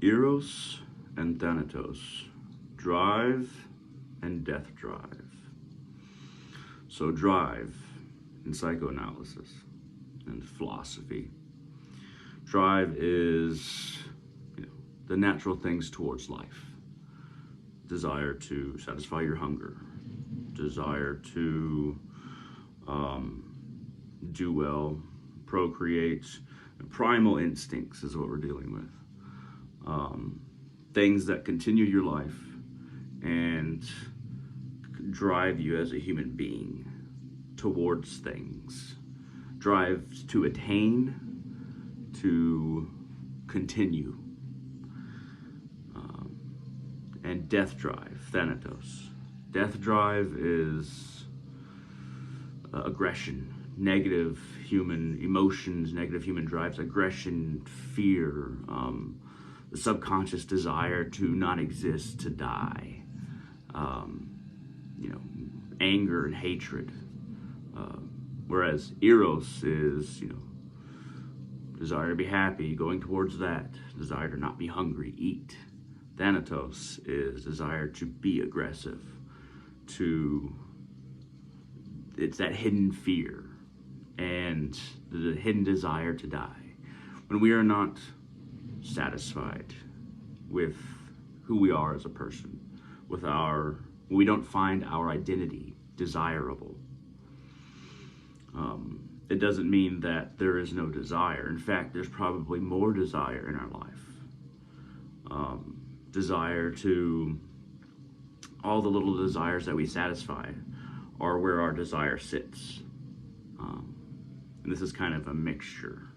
Eros and Thanatos, drive and death drive. So drive in psychoanalysis and philosophy. Drive is, the natural things towards life. Desire to satisfy your hunger, desire to do well, procreate. Primal instincts is what we're dealing with. Things that continue your life and drive you as a human being towards things. Drives to attain, to continue. And death drive, Thanatos. Death drive is aggression, negative human emotions, negative human drives, aggression, fear, the subconscious desire to not exist, to die, anger and hatred. Whereas Eros is, desire to be happy, going towards that, desire to not be hungry, eat. Thanatos is desire to be aggressive, it's that hidden fear and the hidden desire to die. When we are not satisfied with who we are as a person, we don't find our identity desirable. It doesn't mean that there is no desire. In fact, there's probably more desire in our life. Desire to, all the little desires that we satisfy are where our desire sits. And this is kind of a mixture.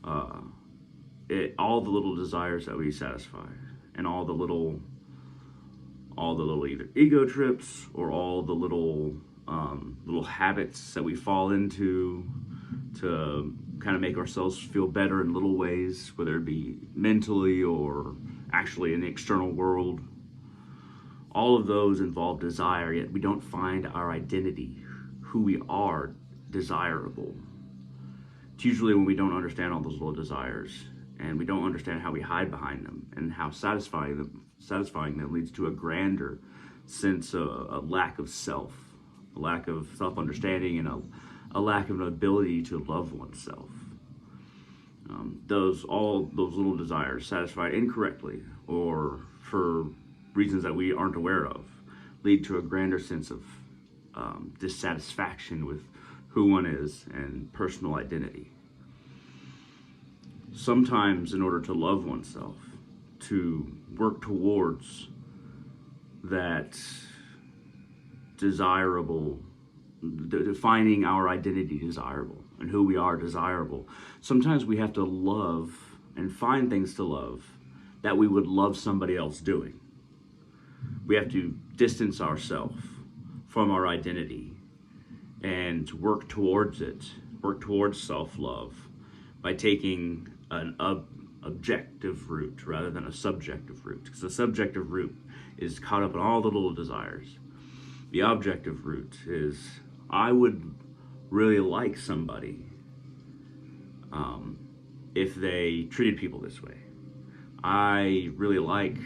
All the little desires that we satisfy, and all the little either ego trips or all the little habits that we fall into to kind of make ourselves feel better in little ways, whether it be mentally or actually in the external world. All of those involve desire, yet we don't find our identity, who we are, desirable. It's usually when we don't understand all those little desires, and we don't understand how we hide behind them, and how satisfying them leads to a grander sense of a lack of self, a lack of self-understanding, and a lack of an ability to love oneself. All those little desires satisfied incorrectly or for reasons that we aren't aware of lead to a grander sense of dissatisfaction with who one is and personal identity. Sometimes in order to love oneself, to work towards that desirable, defining our identity desirable and who we are desirable, sometimes we have to love and find things to love that we would love somebody else doing. We have to distance ourselves from our identity and work towards it, work towards self-love by taking an objective route rather than a subjective route, because the subjective route is caught up in all the little desires. The objective route is, I would really like somebody if they treated people this way. I really like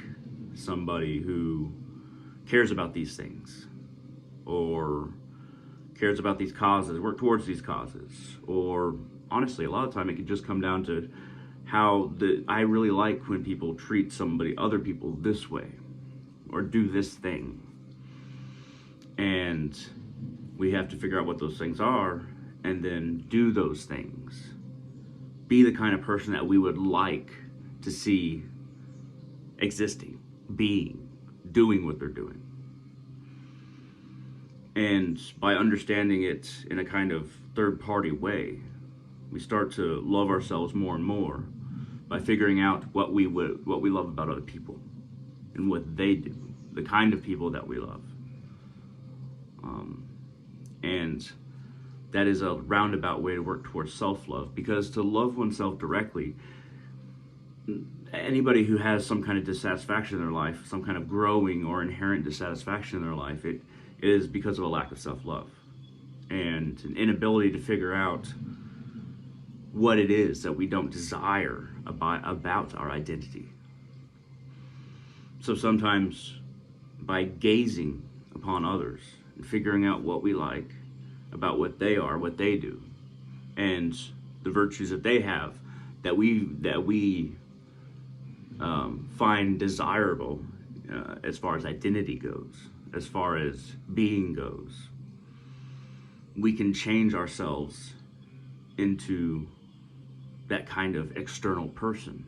somebody who cares about these things, or cares about these causes, work towards these causes. Or honestly, a lot of time it can just come down to I really like when people treat other people this way, or do this thing. And we have to figure out what those things are, and then do those things. Be the kind of person that we would like to see existing, being, doing what they're doing. And by understanding it in a kind of third-party way, we start to love ourselves more and more by figuring out what we love about other people and what they do, the kind of people that we love. And that is a roundabout way to work towards self-love, because to love oneself directly, anybody who has some kind of dissatisfaction in their life, some kind of growing or inherent dissatisfaction in their life, it is because of a lack of self-love and an inability to figure out what it is that we don't desire about our identity. So sometimes by gazing upon others and figuring out what we like about what they are, what they do, and the virtues that they have that we find desirable as far as identity goes, as far as being goes, we can change ourselves into that kind of external person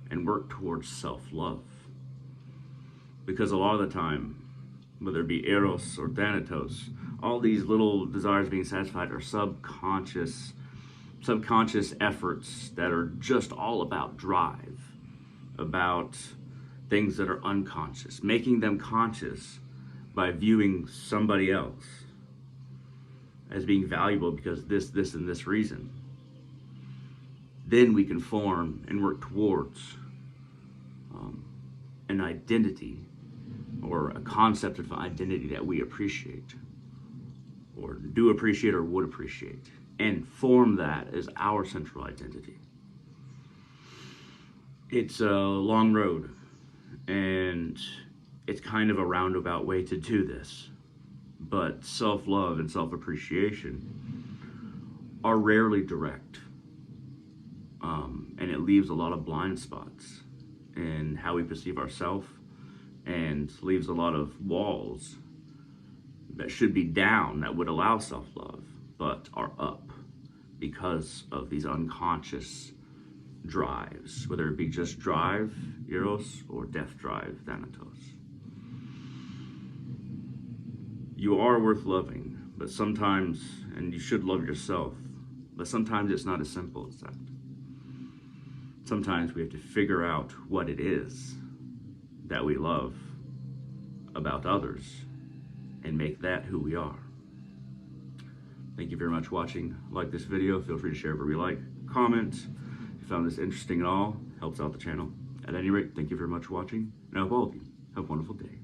and work towards self-love. Because a lot of the time, whether it be Eros or Thanatos, all these little desires being satisfied are subconscious efforts that are just all about drive, about things that are unconscious, making them conscious by viewing somebody else as being valuable because this, and this reason. Then we can form and work towards an identity or a concept of identity that we appreciate, or do appreciate, or would appreciate, and form that as our central identity. It's a long road, and it's kind of a roundabout way to do this, but self-love and self-appreciation are rarely direct, and it leaves a lot of blind spots in how we perceive ourselves, and leaves a lot of walls that should be down that would allow self-love, but are up because of these unconscious drives, whether it be just drive, Eros, or death drive, Thanatos. You are worth loving, but sometimes, and you should love yourself, but sometimes it's not as simple as that. Sometimes we have to figure out what it is that we love about others and make that who we are. Thank you very much for watching. Like this video, feel free to share wherever you like, comment. If you found this interesting at all, helps out the channel. At any rate, thank you very much for watching, and I hope all of you have a wonderful day.